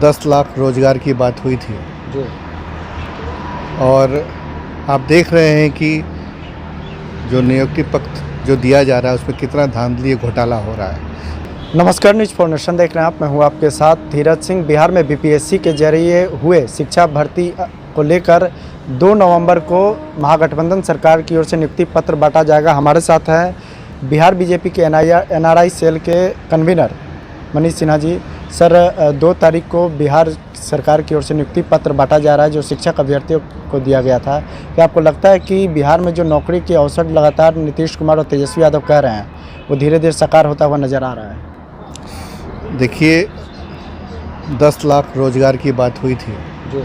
10 लाख रोजगार की बात हुई थी जी। और आप देख रहे हैं कि जो नियुक्ति पत्र जो दिया जा रहा है उसमें कितना धांधली घोटाला हो रहा है। नमस्कार, न्यूज़ फॉर नेशन देख रहे हैं आप। मैं हूं आपके साथ धीरज सिंह। बिहार में बीपीएससी के जरिए हुए शिक्षा भर्ती को लेकर 2 नवंबर को महागठबंधन सरकार की ओर से नियुक्ति पत्र बांटा जाएगा। हमारे साथ हैं बिहार बीजेपी के एनआरआई सेल के कन्वीनर मनीष सिन्हा जी। सर, 2 तारीख को बिहार सरकार की ओर से नियुक्ति पत्र बांटा जा रहा है जो शिक्षक अभ्यर्थियों को दिया गया था। क्या आपको लगता है कि बिहार में जो नौकरी के अवसर लगातार नीतीश कुमार और तेजस्वी यादव कह रहे हैं वो धीरे धीरे साकार होता हुआ नजर आ रहा है? देखिए, 10 लाख रोजगार की बात हुई थी जी।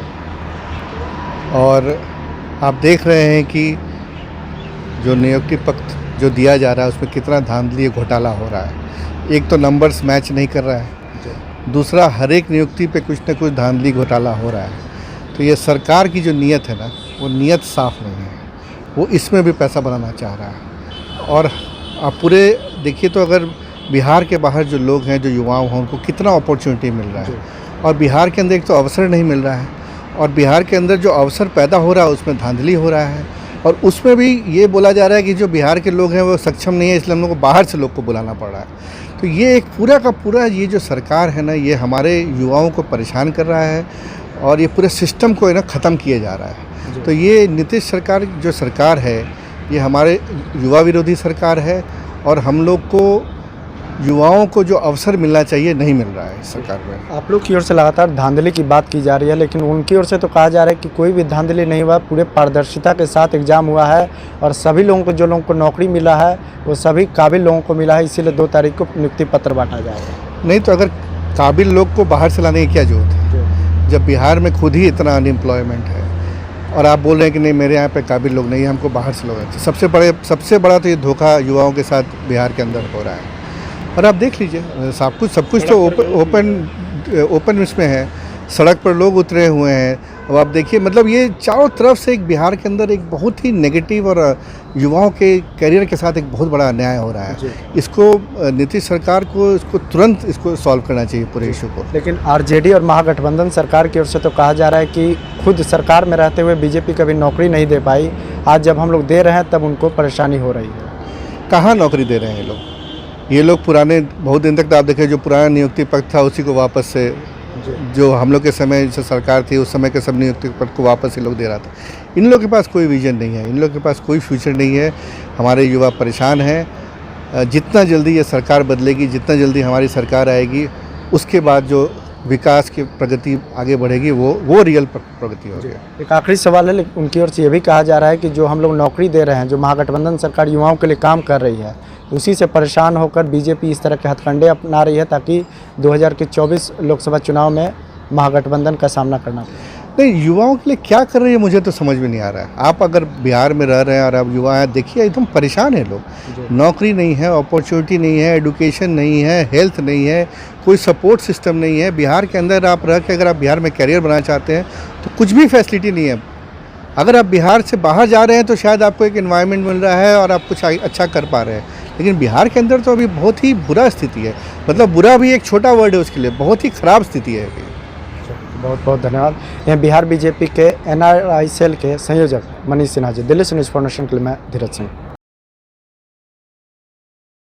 और आप देख रहे हैं कि जो नियुक्ति पत्र जो दिया जा रहा है उसमें कितना धांधली घोटाला हो रहा है। एक तो नंबर्स मैच नहीं कर रहा है, दूसरा हर एक नियुक्ति पे कुछ न कुछ धांधली घोटाला हो रहा है। तो ये सरकार की जो नीयत है ना, वो नीयत साफ नहीं है। वो इसमें भी पैसा बनाना चाह रहा है। और आप पूरे देखिए तो अगर बिहार के बाहर जो लोग हैं, जो युवाओं हैं, उनको कितना अपॉर्चुनिटी मिल रहा है और बिहार के अंदर एक तो अवसर नहीं मिल रहा है और बिहार के अंदर जो अवसर पैदा हो रहा है उसमें धांधली हो रहा है। और उसमें भी ये बोला जा रहा है कि जो बिहार के लोग हैं वो सक्षम नहीं है, इसलिए हम लोग को बाहर से लोग को बुलाना पड़ रहा है। तो ये एक पूरा का पूरा ये जो सरकार है ना, ये हमारे युवाओं को परेशान कर रहा है और ये पूरे सिस्टम को है ना ख़त्म किया जा रहा है। तो ये नीतीश सरकार जो सरकार है, ये हमारे युवा विरोधी सरकार है और हम लोग को युवाओं को जो अवसर मिलना चाहिए नहीं मिल रहा है इस सरकार में। आप लोग की ओर से लगातार धांधली की बात की जा रही है, लेकिन उनकी ओर से तो कहा जा रहा है कि कोई भी धांधली नहीं हुआ, पूरे पारदर्शिता के साथ एग्जाम हुआ है और सभी लोगों को, जो लोगों को नौकरी मिला है वो सभी काबिल लोगों को मिला है। इसीलिए 2 तारीख को नियुक्ति पत्र बांटा जाएगा। नहीं तो अगर काबिल लोग को बाहर से लाने की क्या जरूरत है, जब बिहार में खुद ही इतना अनएम्प्लॉयमेंट है और आप बोल रहे हैं कि नहीं मेरे यहाँ पे काबिल लोग नहीं है, हमको बाहर से लोग हैं। सबसे बड़ा तो ये धोखा युवाओं के साथ बिहार के अंदर हो रहा है। और आप देख लीजिए, सब कुछ तो ओपन इसमें है, सड़क पर लोग उतरे हुए हैं। अब आप देखिए, मतलब ये चारों तरफ से एक बिहार के अंदर एक बहुत ही नेगेटिव और युवाओं के करियर के साथ एक बहुत बड़ा अन्याय हो रहा है। इसको नीतीश सरकार को इसको तुरंत इसको सॉल्व करना चाहिए पूरे इशू को। लेकिन आरजेडी और महागठबंधन सरकार की ओर से तो कहा जा रहा है कि खुद सरकार में रहते हुए बीजेपी कभी नौकरी नहीं दे पाई, आज जब हम लोग दे रहे हैं तब उनको परेशानी हो रही है। कहाँ नौकरी दे रहे हैं ये लोग पुराने, बहुत दिन तक तो आप देखें जो पुराना नियुक्ति पत्र था उसी को वापस से, जो हम लोग के समय जो सरकार थी उस समय के सब नियुक्ति पत्र को वापस से लोग दे रहा था। इन लोगों के पास कोई विजन नहीं है, इन लोगों के पास कोई फ्यूचर नहीं है। हमारे युवा परेशान हैं। जितना जल्दी ये सरकार बदलेगी, जितना जल्दी हमारी सरकार आएगी, उसके बाद जो विकास की प्रगति आगे बढ़ेगी वो रियल प्रगति होगी। एक आखिरी सवाल है, लेकिन उनकी ओर से ये भी कहा जा रहा है कि जो हम लोग नौकरी दे रहे हैं, जो महागठबंधन सरकार युवाओं के लिए काम कर रही है, उसी से परेशान होकर बीजेपी इस तरह के हथकंडे अपना रही है ताकि 2024 लोकसभा चुनाव में महागठबंधन का सामना करना पड़े। नहीं, युवाओं के लिए क्या कर रही है मुझे तो समझ में नहीं आ रहा है। आप अगर बिहार में रह रहे हैं और आप युवा हैं, देखिए एकदम परेशान है लोग। नौकरी नहीं है, अपॉर्चुनिटी नहीं है, एडुकेशन नहीं है, हेल्थ नहीं है, कोई सपोर्ट सिस्टम नहीं है। बिहार के अंदर आप रह के अगर आप बिहार में करियर बनाना चाहते हैं तो कुछ भी फैसिलिटी नहीं है। अगर आप बिहार से बाहर जा रहे हैं तो शायद आपको एक एनवायरनमेंट मिल रहा है और आप कुछ अच्छा कर पा रहे हैं, लेकिन बिहार के अंदर तो अभी बहुत ही बुरा स्थिति है। मतलब बुरा भी एक छोटा वर्ड है उसके लिए, बहुत ही ख़राब स्थिति है अभी। बहुत बहुत धन्यवाद। यह बिहार बीजेपी के एनआरआई सेल के संयोजक मनीष सिन्हा जी। दिल्ली से न्यूज़ फॉर नेशन के लिए मैं धीरज सिंह।